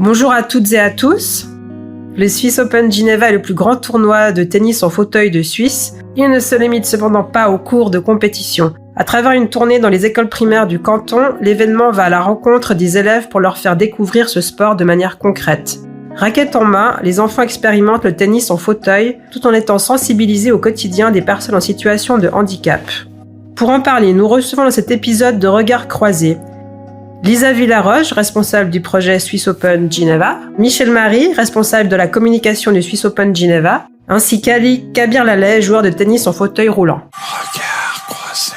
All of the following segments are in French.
Bonjour à toutes et à tous. Le Swiss Open Geneva est le plus grand tournoi de tennis en fauteuil de Suisse. Il ne se limite cependant pas aux cours de compétition. À travers une tournée dans les écoles primaires du canton, l'événement va à la rencontre des élèves pour leur faire découvrir ce sport de manière concrète. Raquette en main, les enfants expérimentent le tennis en fauteuil tout en étant sensibilisés au quotidien des personnes en situation de handicap. Pour en parler, nous recevons dans cet épisode de Regards croisés Lisa Villaroche, responsable du projet Swiss Open Geneva, Michel Marie, responsable de la communication du Swiss Open Geneva, ainsi qu'Ali Kabir-Laleh, joueur de tennis en fauteuil roulant. Regards croisés.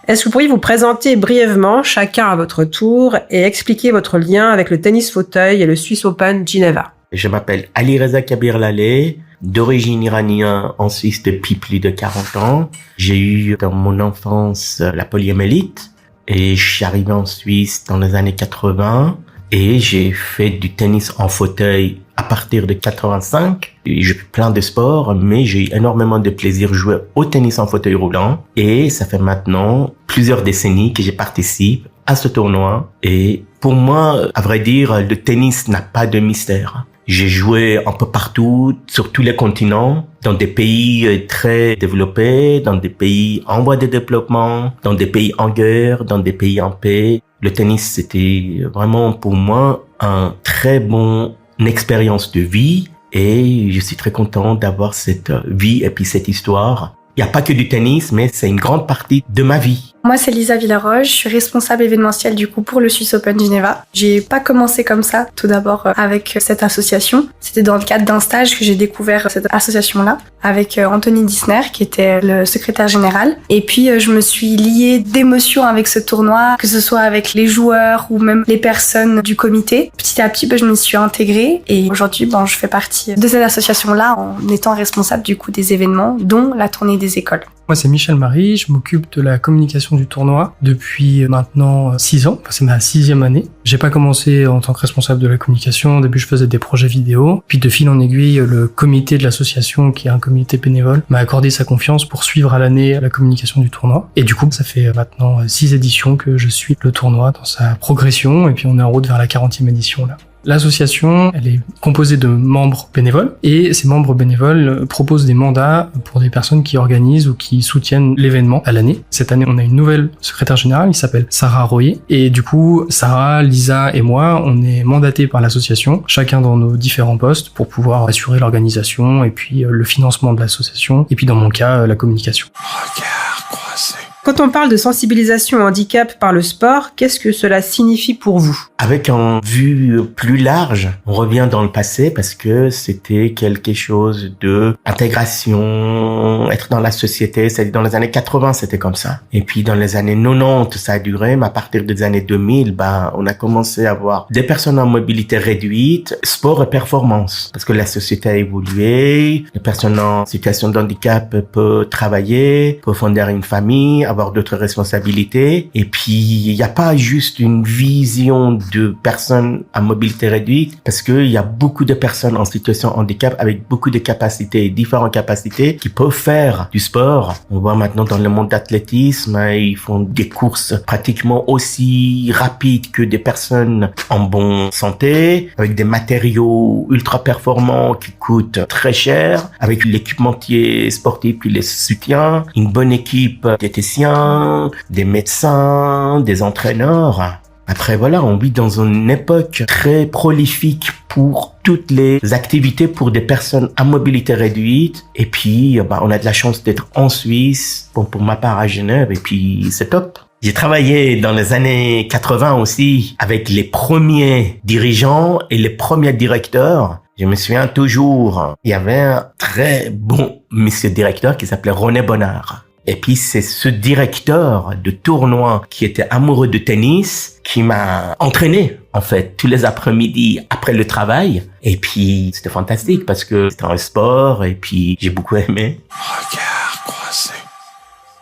Est-ce que vous pourriez vous présenter brièvement, chacun à votre tour, et expliquer votre lien avec le tennis fauteuil et le Swiss Open Geneva? Je m'appelle Ali Reza Kabir-Laleh, d'origine iranienne en Suisse depuis plus de 40 ans. J'ai eu dans mon enfance la poliomyélite et je suis arrivé en Suisse dans les années 80 et j'ai fait du tennis en fauteuil à partir de 85. J'ai fait plein de sports, mais j'ai eu énormément de plaisir à jouer au tennis en fauteuil roulant et ça fait maintenant plusieurs décennies que je participe à ce tournoi et pour moi, à vrai dire, le tennis n'a pas de mystère. J'ai joué un peu partout, sur tous les continents, dans des pays très développés, dans des pays en voie de développement, dans des pays en guerre, dans des pays en paix. Le tennis, c'était vraiment pour moi une très bonne expérience de vie et je suis très content d'avoir cette vie et puis cette histoire. Il n'y a pas que du tennis, mais c'est une grande partie de ma vie. Moi, c'est Lisa Villaroche, je suis responsable événementielle du coup pour le Swiss Open Geneva. J'ai pas commencé comme ça, tout d'abord avec cette association. C'était dans le cadre d'un stage que j'ai découvert cette association-là avec Anthony Dissner qui était le secrétaire général. Et puis je me suis liée d'émotion avec ce tournoi, que ce soit avec les joueurs ou même les personnes du comité. Petit à petit, je me suis intégrée et aujourd'hui, je fais partie de cette association-là en étant responsable du coup des événements, dont la tournée des écoles. Moi, c'est Michel Marie, je m'occupe de la communication du tournoi depuis maintenant 6 ans, c'est ma 6e année. J'ai pas commencé en tant que responsable de la communication, au début je faisais des projets vidéo, puis de fil en aiguille, le comité de l'association, qui est un comité bénévole, m'a accordé sa confiance pour suivre à l'année la communication du tournoi. Et du coup, ça fait maintenant 6 éditions que je suis le tournoi dans sa progression, et puis on est en route vers la 40e édition là. L'association, elle est composée de membres bénévoles et ces membres bénévoles proposent des mandats pour des personnes qui organisent ou qui soutiennent l'événement à l'année. Cette année, on a une nouvelle secrétaire générale, il s'appelle Sarah Royer et du coup, Sarah, Lisa et moi, on est mandatés par l'association, chacun dans nos différents postes pour pouvoir assurer l'organisation et puis le financement de l'association et puis dans mon cas, la communication. Regards croisés. Quand on parle de sensibilisation au handicap par le sport, qu'est-ce que cela signifie pour vous? Avec une vue plus large, on revient dans le passé parce que c'était quelque chose de intégration, être dans la société. C'est dans les années 80, c'était comme ça. Et puis dans les années 90, ça a duré, mais à partir des années 2000, on a commencé à avoir des personnes en mobilité réduite, sport et performance. Parce que la société a évolué, les personnes en situation de handicap peuvent travailler, peuvent fonder une famille, avoir d'autres responsabilités. Et puis, il n'y a pas juste une vision de personnes à mobilité réduite, parce qu'il y a beaucoup de personnes en situation de handicap avec beaucoup de capacités, différentes capacités, qui peuvent faire du sport. On voit maintenant dans le monde d'athlétisme, ils font des courses pratiquement aussi rapides que des personnes en bonne santé, avec des matériaux ultra performants qui coûtent très cher, avec l'équipementier sportif qui les soutient, une bonne équipe diététiciens, des médecins, des entraîneurs. Après voilà, on vit dans une époque très prolifique pour toutes les activités pour des personnes à mobilité réduite. Et puis, on a de la chance d'être en Suisse, pour ma part à Genève, et puis c'est top. J'ai travaillé dans les années 80 aussi avec les premiers dirigeants et les premiers directeurs. Je me souviens toujours, il y avait un très bon monsieur directeur qui s'appelait René Bonnard. Et puis c'est ce directeur de tournoi qui était amoureux de tennis qui m'a entraîné en fait tous les après-midi après le travail. Et puis c'était fantastique parce que c'était un sport et puis j'ai beaucoup aimé. Regards croisés.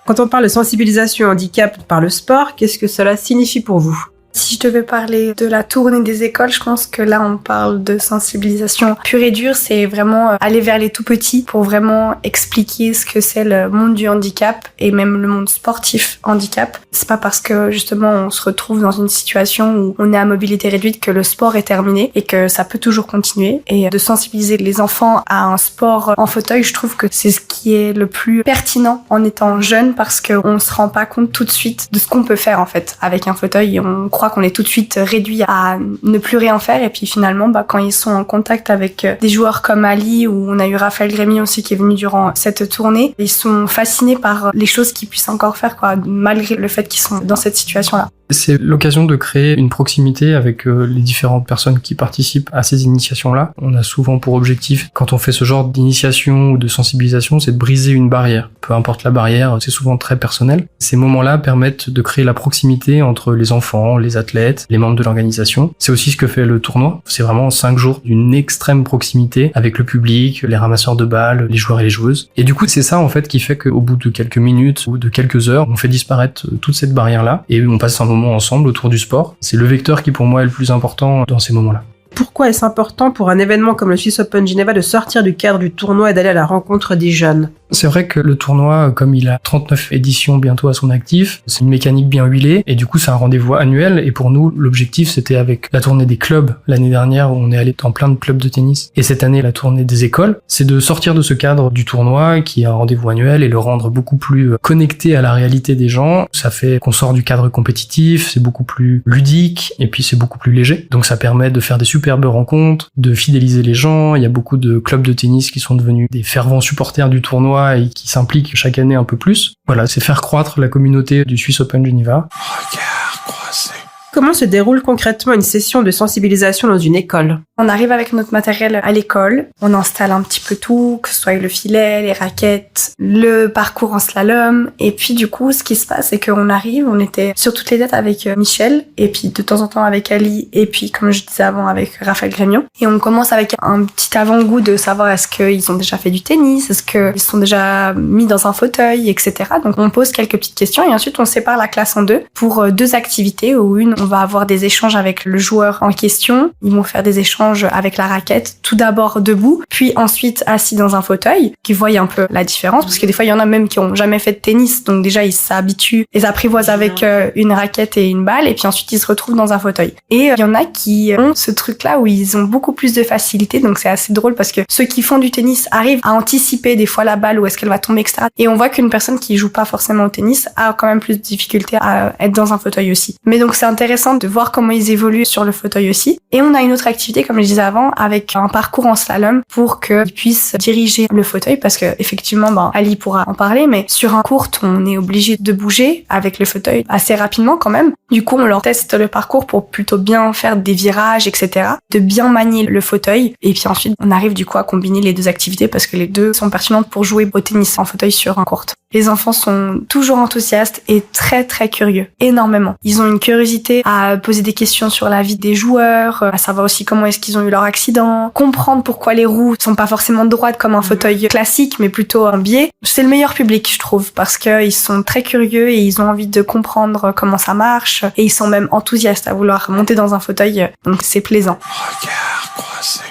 Quand on parle de sensibilisation au handicap par le sport, qu'est-ce que cela signifie pour vous? Si je devais parler de la tournée des écoles, je pense que là on parle de sensibilisation pure et dure. C'est vraiment aller vers les tout petits pour vraiment expliquer ce que c'est le monde du handicap et même le monde sportif handicap. C'est pas parce que justement on se retrouve dans une situation où on est à mobilité réduite que le sport est terminé et que ça peut toujours continuer. Et de sensibiliser les enfants à un sport en fauteuil, je trouve que c'est ce qui est le plus pertinent en étant jeune, parce qu'on se rend pas compte tout de suite de ce qu'on peut faire en fait avec un fauteuil, et on croit qu'on est tout de suite réduit à ne plus rien faire, et puis finalement quand ils sont en contact avec des joueurs comme Ali, ou on a eu Raphaël Grémy aussi qui est venu durant cette tournée, ils sont fascinés par les choses qu'ils puissent encore faire malgré le fait qu'ils sont dans cette situation-là. C'est l'occasion de créer une proximité avec les différentes personnes qui participent à ces initiations-là. On a souvent pour objectif, quand on fait ce genre d'initiation ou de sensibilisation, c'est de briser une barrière. Peu importe la barrière, c'est souvent très personnel. Ces moments-là permettent de créer la proximité entre les enfants, les athlètes, les membres de l'organisation. C'est aussi ce que fait le tournoi. C'est vraiment 5 jours d'une extrême proximité avec le public, les ramasseurs de balles, les joueurs et les joueuses. Et du coup, c'est ça en fait qui fait qu'au bout de quelques minutes ou de quelques heures, on fait disparaître toute cette barrière-là et on passe un moment ensemble autour du sport. C'est le vecteur qui pour moi est le plus important dans ces moments-là. Pourquoi est-ce important pour un événement comme le Swiss Open Geneva de sortir du cadre du tournoi et d'aller à la rencontre des jeunes ? C'est vrai que le tournoi, comme il a 39 éditions bientôt à son actif, c'est une mécanique bien huilée, et du coup c'est un rendez-vous annuel, et pour nous, l'objectif c'était avec la tournée des clubs l'année dernière, où on est allé dans plein de clubs de tennis, et cette année la tournée des écoles, c'est de sortir de ce cadre du tournoi, qui est un rendez-vous annuel, et le rendre beaucoup plus connecté à la réalité des gens. Ça fait qu'on sort du cadre compétitif, c'est beaucoup plus ludique, et puis c'est beaucoup plus léger, donc ça permet de faire des superbes rencontres, de fidéliser les gens. Il y a beaucoup de clubs de tennis qui sont devenus des fervents supporters du tournoi et qui s'impliquent chaque année un peu plus. Voilà, c'est faire croître la communauté du Swiss Open Geneva. Regard croisé. Comment se déroule concrètement une session de sensibilisation dans une école ? On arrive avec notre matériel à l'école, on installe un petit peu tout, que ce soit le filet, les raquettes, le parcours en slalom, et puis du coup, ce qui se passe, c'est qu'on arrive, on était sur toutes les dates avec Michel, et puis de temps en temps avec Ali, et puis comme je disais avant avec Raphaël Grémion, et on commence avec un petit avant-goût de savoir est-ce qu'ils ont déjà fait du tennis, est-ce qu'ils sont déjà mis dans un fauteuil, etc. Donc on pose quelques petites questions, et ensuite on sépare la classe en deux pour 2 activités, où une, on va avoir des échanges avec le joueur en question, ils vont faire des échanges avec la raquette, tout d'abord debout, puis ensuite assis dans un fauteuil, qui voient un peu la différence, parce que des fois il y en a même qui ont jamais fait de tennis, donc déjà ils s'habituent, ils apprivoisent avec une raquette et une balle, et puis ensuite ils se retrouvent dans un fauteuil. Et il y en a qui ont ce truc-là où ils ont beaucoup plus de facilité, donc c'est assez drôle parce que ceux qui font du tennis arrivent à anticiper des fois la balle, où est-ce qu'elle va tomber, etc. Et on voit qu'une personne qui joue pas forcément au tennis a quand même plus de difficulté à être dans un fauteuil aussi. Mais donc c'est intéressant de voir comment ils évoluent sur le fauteuil aussi. Et on a une autre activité, comme je disais avant, avec un parcours en slalom pour qu'ils puissent diriger le fauteuil, parce que effectivement, Ali pourra en parler, mais sur un court, on est obligé de bouger avec le fauteuil assez rapidement quand même. Du coup, on leur teste le parcours pour plutôt bien faire des virages, etc., de bien manier le fauteuil, et puis ensuite, on arrive du coup à combiner les 2 activités parce que les 2 sont pertinentes pour jouer au tennis en fauteuil sur un court. Les enfants sont toujours enthousiastes et très très curieux, énormément. Ils ont une curiosité à poser des questions sur la vie des joueurs, à savoir aussi comment est-ce qu'ils ont eu leur accident, comprendre pourquoi les roues sont pas forcément droites comme un fauteuil classique, mais plutôt en biais. C'est le meilleur public, je trouve, parce qu'ils sont très curieux et ils ont envie de comprendre comment ça marche, et ils sont même enthousiastes à vouloir monter dans un fauteuil, donc c'est plaisant. Regard croisé.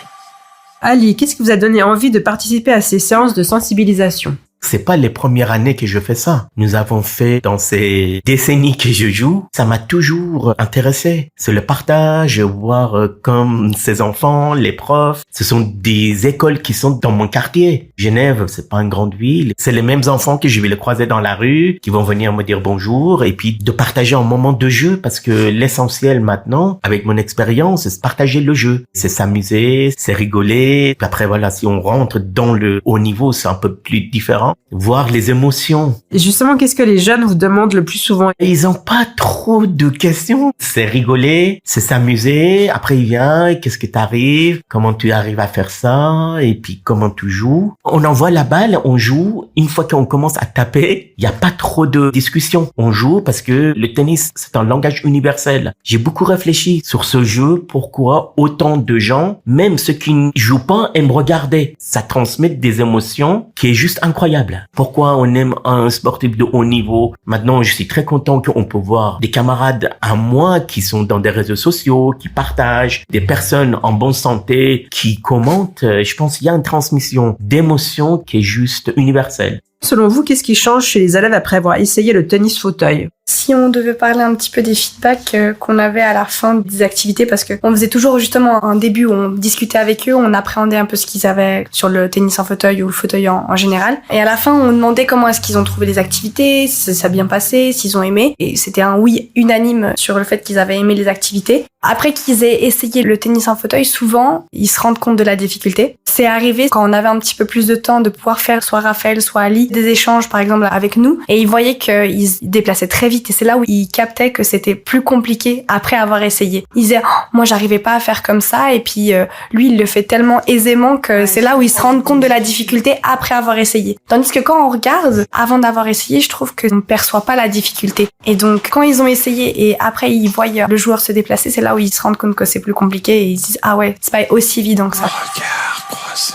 Ali, qu'est-ce qui vous a donné envie de participer à ces séances de sensibilisation ? C'est pas les premières années que je fais ça. Nous avons fait dans ces décennies que je joue. Ça m'a toujours intéressé. C'est le partage, voir comme ces enfants, les profs. Ce sont des écoles qui sont dans mon quartier. Genève, c'est pas une grande ville. C'est les mêmes enfants que je vais les croiser dans la rue, qui vont venir me dire bonjour, et puis de partager un moment de jeu, parce que l'essentiel maintenant, avec mon expérience, c'est partager le jeu. C'est s'amuser, c'est rigoler. Puis après, voilà, si on rentre dans le haut niveau, c'est un peu plus différent. Voir les émotions. Et justement, qu'est-ce que les jeunes vous demandent le plus souvent ? Ils ont pas trop de questions. C'est rigoler, c'est s'amuser. Après, il vient, qu'est-ce que t'arrives? Comment tu arrives à faire ça? Et puis, comment tu joues? On envoie la balle, on joue. Une fois qu'on commence à taper, il y a pas trop de discussion. On joue parce que le tennis, c'est un langage universel. J'ai beaucoup réfléchi sur ce jeu. Pourquoi autant de gens, même ceux qui ne jouent pas, aiment regarder. Ça transmet des émotions qui est juste incroyable. incroyable. Pourquoi on aime un sportif de haut niveau? Maintenant, je suis très content qu'on peut voir des camarades à moi qui sont dans des réseaux sociaux, qui partagent, des personnes en bonne santé, qui commentent. Je pense qu'il y a une transmission d'émotions qui est juste universelle. Selon vous, qu'est-ce qui change chez les élèves après avoir essayé le tennis fauteuil? Si on devait parler un petit peu des feedbacks qu'on avait à la fin des activités, parce que on faisait toujours justement un début où on discutait avec eux, on appréhendait un peu ce qu'ils avaient sur le tennis en fauteuil ou le fauteuil en général. Et à la fin, on demandait comment est-ce qu'ils ont trouvé les activités, si ça a bien passé, s'ils ont aimé. Et c'était un oui unanime sur le fait qu'ils avaient aimé les activités. Après qu'ils aient essayé le tennis en fauteuil, souvent, ils se rendent compte de la difficulté. C'est arrivé quand on avait un petit peu plus de temps de pouvoir faire soit Raphaël, soit Ali, des échanges par exemple avec nous. Et ils voyaient qu'ils se déplaçaient très vite. Et c'est là où ils captaient que c'était plus compliqué après avoir essayé. Ils disaient moi j'arrivais pas à faire comme ça, et puis lui il le fait tellement aisément que c'est là où ils se rendent compte de la difficulté après avoir essayé. Tandis que quand on regarde avant d'avoir essayé, je trouve qu'on ne perçoit pas la difficulté. Et donc quand ils ont essayé et après ils voient le joueur se déplacer, c'est là où ils se rendent compte que c'est plus compliqué et ils se disent ah ouais, c'est pas aussi évident que ça. Regard croisé.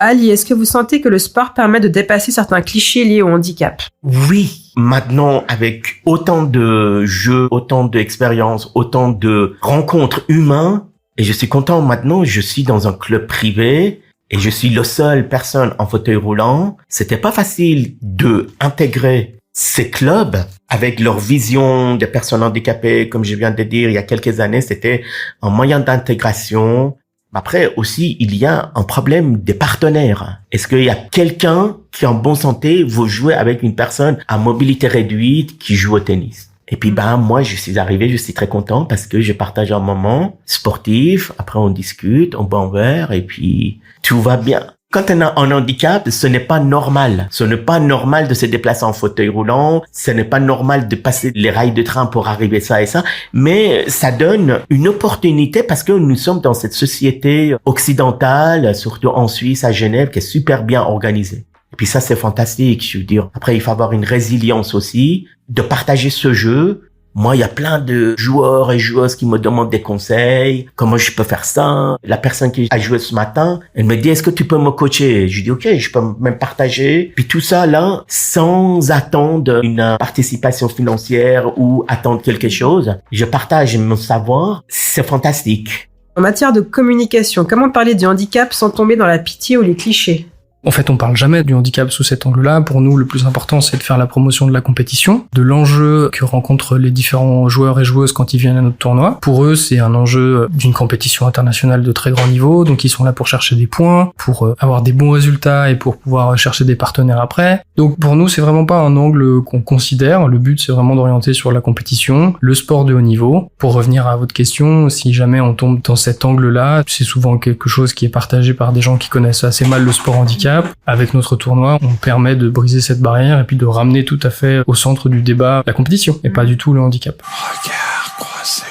Ali, est-ce que vous sentez que le sport permet de dépasser certains clichés liés au handicap? Oui, maintenant avec autant de jeux, autant d'expériences, autant de rencontres humaines, et je suis content maintenant, je suis dans un club privé et je suis la seule personne en fauteuil roulant. C'était pas facile de intégrer ces clubs avec leur vision des personnes handicapées, comme je viens de dire il y a quelques années, c'était un moyen d'intégration. Après aussi, il y a un problème des partenaires. Est-ce qu'il y a quelqu'un qui en bonne santé veut jouer avec une personne à mobilité réduite qui joue au tennis? Et puis moi je suis arrivé, je suis très content parce que je partage un moment sportif, après on discute, on boit un verre et puis tout va bien. Quand on a un handicap, ce n'est pas normal. Ce n'est pas normal de se déplacer en fauteuil roulant. Ce n'est pas normal de passer les rails de train pour arriver ça et ça. Mais ça donne une opportunité parce que nous sommes dans cette société occidentale, surtout en Suisse, à Genève, qui est super bien organisée. Et puis ça, c'est fantastique, je veux dire. Après, il faut avoir une résilience aussi, de partager ce jeu. Moi, il y a plein de joueurs et joueuses qui me demandent des conseils. Comment je peux faire ça? La personne qui a joué ce matin, elle me dit, est-ce que tu peux me coacher? Je dis, OK, je peux même partager. Puis tout ça, là, sans attendre une participation financière ou attendre quelque chose. Je partage mon savoir. C'est fantastique. En matière de communication, comment parler du handicap sans tomber dans la pitié ou les clichés? En fait, on parle jamais du handicap sous cet angle-là. Pour nous, le plus important, c'est de faire la promotion de la compétition, de l'enjeu que rencontrent les différents joueurs et joueuses quand ils viennent à notre tournoi. Pour eux, c'est un enjeu d'une compétition internationale de très grand niveau, donc ils sont là pour chercher des points, pour avoir des bons résultats et pour pouvoir chercher des partenaires après. Donc pour nous, c'est vraiment pas un angle qu'on considère. Le but, c'est vraiment d'orienter sur la compétition, le sport de haut niveau. Pour revenir à votre question, si jamais on tombe dans cet angle-là, c'est souvent quelque chose qui est partagé par des gens qui connaissent assez mal le sport handicap. Avec notre tournoi, on permet de briser cette barrière et puis de ramener tout à fait au centre du débat la compétition et pas du tout le handicap. Regard croisé.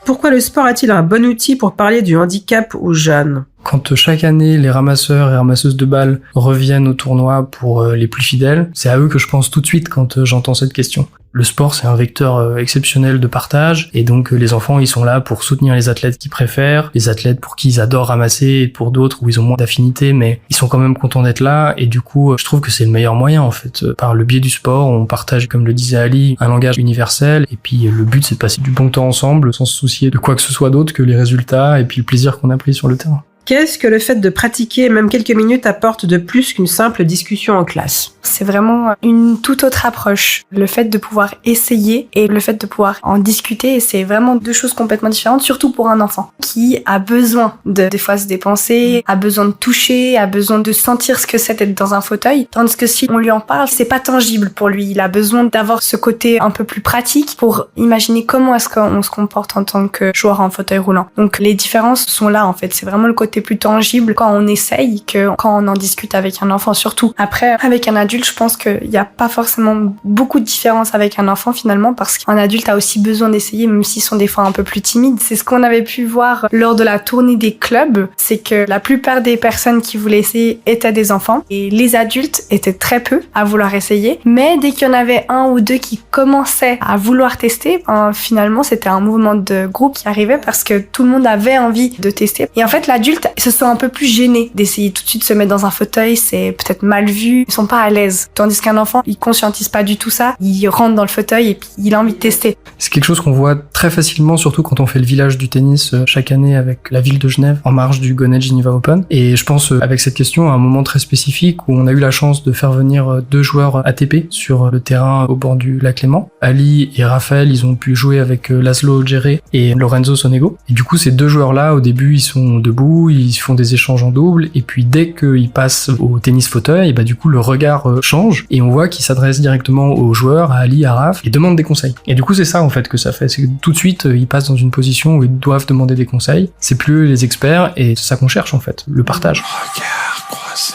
Pourquoi le sport est-il un bon outil pour parler du handicap aux jeunes? Quand chaque année les ramasseurs et ramasseuses de balles reviennent au tournoi pour les plus fidèles, c'est à eux que je pense tout de suite quand j'entends cette question. Le sport, c'est un vecteur exceptionnel de partage, et donc les enfants, ils sont là pour soutenir les athlètes qu'ils préfèrent, les athlètes pour qui ils adorent ramasser, et pour d'autres où ils ont moins d'affinité, mais ils sont quand même contents d'être là, et du coup, je trouve que c'est le meilleur moyen, en fait. Par le biais du sport, on partage, comme le disait Ali, un langage universel, et puis le but, c'est de passer du bon temps ensemble, sans se soucier de quoi que ce soit d'autre que les résultats, et puis le plaisir qu'on a pris sur le terrain. Qu'est-ce que le fait de pratiquer même quelques minutes apporte de plus qu'une simple discussion en classe? C'est vraiment une toute autre approche. Le fait de pouvoir essayer et le fait de pouvoir en discuter, c'est vraiment deux choses complètement différentes, surtout pour un enfant qui a besoin de des fois se dépenser, a besoin de toucher, a besoin de sentir ce que c'est d'être dans un fauteuil. Tandis que si on lui en parle, c'est pas tangible pour lui. Il a besoin d'avoir ce côté un peu plus pratique pour imaginer comment est-ce qu'on se comporte en tant que joueur en fauteuil roulant. Donc les différences sont là en fait. C'est vraiment le côté plus tangible quand on essaye que quand on en discute avec un enfant surtout. Après, avec un adulte, je pense qu'il n'y a pas forcément beaucoup de différence avec un enfant finalement parce qu'un adulte a aussi besoin d'essayer même s'ils sont des fois un peu plus timides. C'est ce qu'on avait pu voir lors de la tournée des clubs, c'est que la plupart des personnes qui voulaient essayer étaient des enfants et les adultes étaient très peu à vouloir essayer. Mais dès qu'il y en avait un ou deux qui commençaient à vouloir tester, finalement c'était un mouvement de groupe qui arrivait parce que tout le monde avait envie de tester. Et en fait l'adulte ils se sont un peu plus gênés d'essayer tout de suite de se mettre dans un fauteuil, c'est peut-être mal vu, ils sont pas à l'aise. Tandis qu'un enfant, il conscientise pas du tout ça, il rentre dans le fauteuil et puis il a envie de tester. C'est quelque chose qu'on voit très facilement, surtout quand on fait le village du tennis chaque année avec la ville de Genève en marge du Go Net Geneva Open. Et je pense avec cette question à un moment très spécifique où on a eu la chance de faire venir 2 joueurs ATP sur le terrain au bord du lac Léman. Ali et Raphaël, ils ont pu jouer avec Laszlo Djere et Lorenzo Sonego. Et du coup, ces 2 joueurs-là, au début, ils sont debout, ils font des échanges en double, et puis dès qu'ils passent au tennis fauteuil, et bah du coup, le regard change, et on voit qu'ils s'adressent directement aux joueurs, à Ali, à Raph, et demandent des conseils. Et du coup, c'est ça en fait que ça fait, c'est que tout de suite, ils passent dans une position où ils doivent demander des conseils. C'est plus les experts, et c'est ça qu'on cherche en fait, le partage. Regard croisé.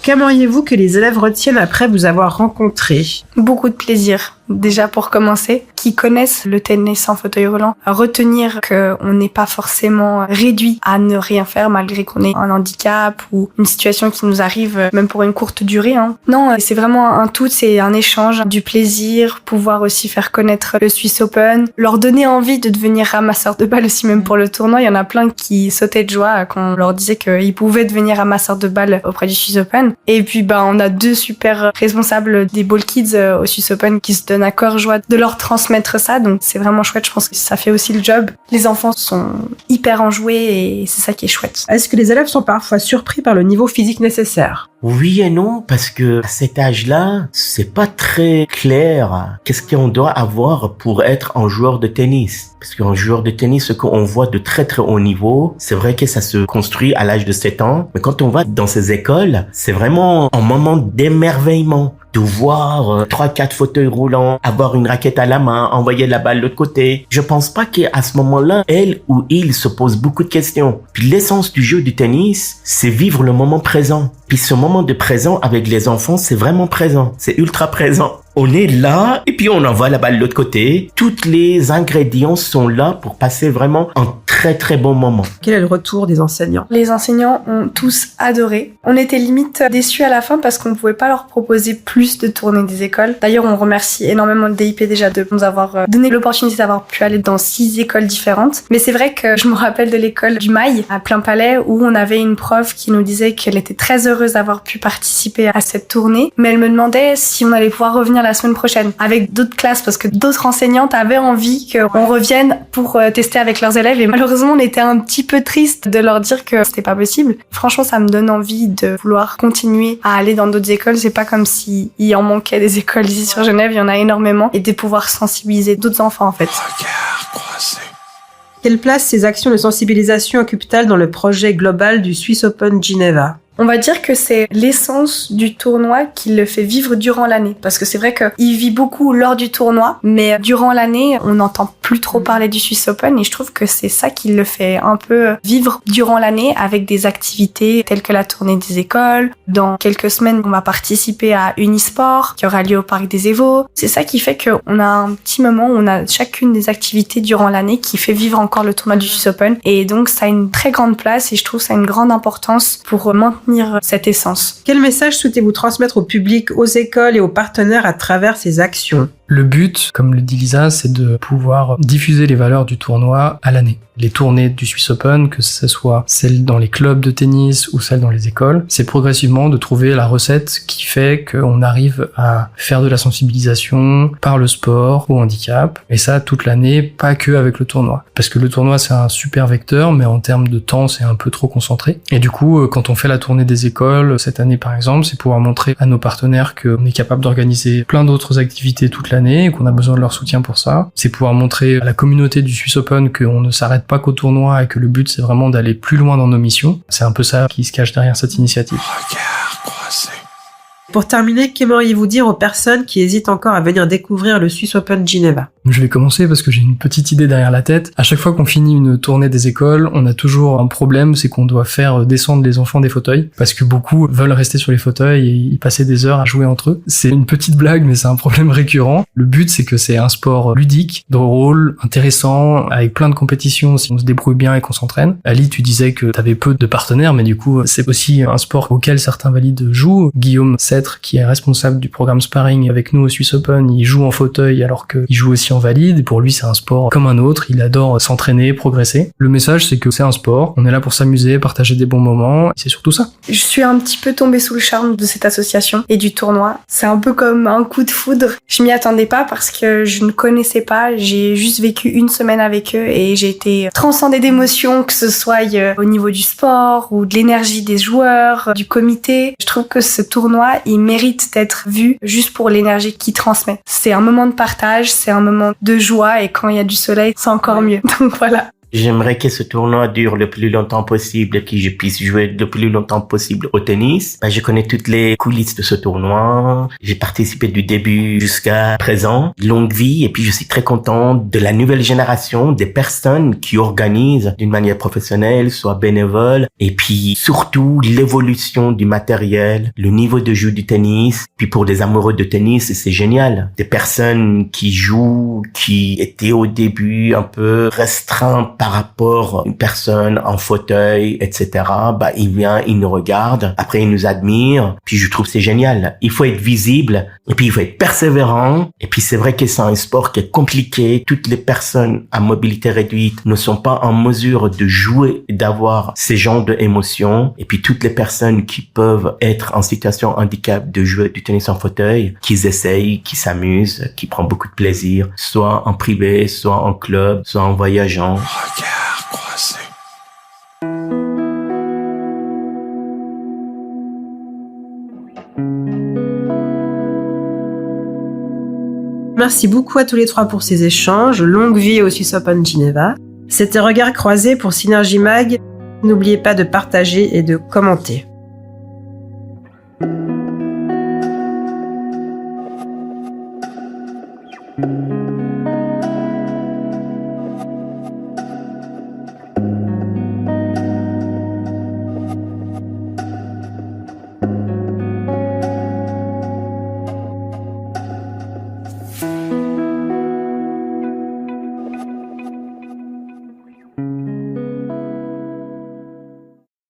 Qu'aimeriez-vous que les élèves retiennent après vous avoir rencontré? Beaucoup de plaisir. Déjà pour commencer, qui connaissent le tennis en fauteuil roulant, à retenir qu'on n'est pas forcément réduit à ne rien faire malgré qu'on ait un handicap ou une situation qui nous arrive même pour une courte durée. Non, c'est vraiment un tout, c'est un échange, du plaisir, pouvoir aussi faire connaître le Swiss Open, leur donner envie de devenir ramasseur de balles aussi même pour le tournoi. Il y en a plein qui sautaient de joie quand on leur disait qu'ils pouvaient devenir ramasseurs de balles auprès du Swiss Open. Et puis on a 2 super responsables des Ball Kids au Swiss Open qui se donnent à cœur joie de leur transmettre ça, donc c'est vraiment chouette. Je pense que ça fait aussi le job. Les enfants sont hyper enjoués et c'est ça qui est chouette. Est-ce que les élèves sont parfois surpris par le niveau physique nécessaire? Oui et non, parce que à cet âge-là, c'est pas très clair qu'est-ce qu'on doit avoir pour être un joueur de tennis. Parce qu'un joueur de tennis, ce qu'on voit de très très haut niveau, c'est vrai que ça se construit à l'âge de 7 ans, mais quand on va dans ces écoles, c'est vraiment un moment d'émerveillement. De voir 3-4 fauteuils roulants, avoir une raquette à la main, envoyer la balle de l'autre côté. Je pense pas qu'à ce moment-là, elle ou il se pose beaucoup de questions. Puis l'essence du jeu du tennis, c'est vivre le moment présent. Puis ce moment de présent avec les enfants, c'est vraiment présent. C'est ultra présent. On est là et puis on envoie la balle de l'autre côté. Tous les ingrédients sont là pour passer vraiment un très très bon moment. Quel est le retour des enseignants? Les enseignants ont tous adoré. On était limite déçus à la fin parce qu'on ne pouvait pas leur proposer plus de tournées des écoles. D'ailleurs, on remercie énormément le DIP déjà de nous avoir donné l'opportunité d'avoir pu aller dans 6 écoles différentes. Mais c'est vrai que je me rappelle de l'école du Mail à Plein Palais où on avait une prof qui nous disait qu'elle était très heureuse d'avoir pu participer à cette tournée, mais elle me demandait si on allait pouvoir revenir la semaine prochaine avec d'autres classes parce que d'autres enseignantes avaient envie qu'on revienne pour tester avec leurs élèves et malheureusement on était un petit peu triste de leur dire que c'était pas possible. Franchement, ça me donne envie de vouloir continuer à aller dans d'autres écoles. C'est pas comme s'il en manquait des écoles ici sur Genève, il y en a énormément et de pouvoir sensibiliser d'autres enfants en fait. Regard croisé. Quelle place ces actions de sensibilisation occupent-elles dans le projet global du Swiss Open Geneva? On va dire que c'est l'essence du tournoi qui le fait vivre durant l'année. Parce que c'est vrai qu'il vit beaucoup lors du tournoi, mais durant l'année, on n'entend plus trop parler du Swiss Open et je trouve que c'est ça qui le fait un peu vivre durant l'année avec des activités telles que la tournée des écoles. Dans quelques semaines, on va participer à Unisport qui aura lieu au Parc des Évaux. C'est ça qui fait qu'on a un petit moment où on a chacune des activités durant l'année qui fait vivre encore le tournoi du Swiss Open et donc ça a une très grande place et je trouve ça a une grande importance pour maintenir cette essence. Quel message souhaitez-vous transmettre au public, aux écoles et aux partenaires à travers ces actions? Le but, comme le dit Lisa, c'est de pouvoir diffuser les valeurs du tournoi à l'année. Les tournées du Swiss Open, que ce soit celles dans les clubs de tennis ou celles dans les écoles, c'est progressivement de trouver la recette qui fait qu'on arrive à faire de la sensibilisation par le sport au handicap. Et ça, toute l'année, pas que avec le tournoi. Parce que le tournoi, c'est un super vecteur, mais en termes de temps, c'est un peu trop concentré. Et du coup, quand on fait la tournée des écoles, cette année par exemple, c'est pouvoir montrer à nos partenaires qu'on est capable d'organiser plein d'autres activités toute l'année et qu'on a besoin de leur soutien pour ça. C'est pouvoir montrer à la communauté du Swiss Open qu'on ne s'arrête pas qu'au tournoi et que le but c'est vraiment d'aller plus loin dans nos missions. C'est un peu ça qui se cache derrière cette initiative. Regard croisé. Pour terminer, qu'aimeriez-vous dire aux personnes qui hésitent encore à venir découvrir le Swiss Open Geneva? Je vais commencer parce que j'ai une petite idée derrière la tête. À chaque fois qu'on finit une tournée des écoles, on a toujours un problème, c'est qu'on doit faire descendre les enfants des fauteuils parce que beaucoup veulent rester sur les fauteuils et y passer des heures à jouer entre eux. C'est une petite blague, mais c'est un problème récurrent. Le but, c'est que c'est un sport ludique, drôle, intéressant, avec plein de compétitions si on se débrouille bien et qu'on s'entraîne. Ali, tu disais que t'avais peu de partenaires, mais du coup, c'est aussi un sport auquel certains valides jouent. Guillaume Cetre, qui est responsable du programme sparring avec nous au Swiss Open, il joue en fauteuil alors qu'il joue aussi conscient valide. Et pour lui, c'est un sport comme un autre. Il adore s'entraîner, progresser. Le message, c'est que c'est un sport. On est là pour s'amuser, partager des bons moments. C'est surtout ça. Je suis un petit peu tombée sous le charme de cette association et du tournoi. C'est un peu comme un coup de foudre. Je m'y attendais pas parce que je ne connaissais pas. J'ai juste vécu une semaine avec eux et j'ai été transcendée d'émotions, que ce soit au niveau du sport ou de l'énergie des joueurs, du comité. Je trouve que ce tournoi, il mérite d'être vu juste pour l'énergie qu'il transmet. C'est un moment de partage, c'est un moment de joie et quand il y a du soleil, c'est encore mieux. Donc voilà. J'aimerais que ce tournoi dure le plus longtemps possible et que je puisse jouer le plus longtemps possible au tennis. Je connais toutes les coulisses de ce tournoi. J'ai participé du début jusqu'à présent. Longue vie. Et puis je suis très content de la nouvelle génération, des personnes qui organisent d'une manière professionnelle, soit bénévole. Et puis surtout l'évolution du matériel, le niveau de jeu du tennis. Puis pour les amoureux de tennis, c'est génial. Des personnes qui jouent, qui étaient au début un peu restreints par rapport à une personne en fauteuil, etc. Il vient, il nous regarde, après il nous admire, puis je trouve c'est génial. Il faut être visible, et puis il faut être persévérant, et puis c'est vrai que c'est un sport qui est compliqué. Toutes les personnes à mobilité réduite ne sont pas en mesure de jouer et d'avoir ces genres d'émotions, et puis toutes les personnes qui peuvent être en situation de handicap de jouer du tennis en fauteuil, qu'ils essayent, qui s'amusent, qui prennent beaucoup de plaisir, soit en privé, soit en club, soit en voyageant. Regard croisé. Merci beaucoup à tous les trois pour ces échanges. Longue vie au Swiss Open Geneva. C'était Regard croisé pour Synergie Mag. N'oubliez pas de partager et de commenter.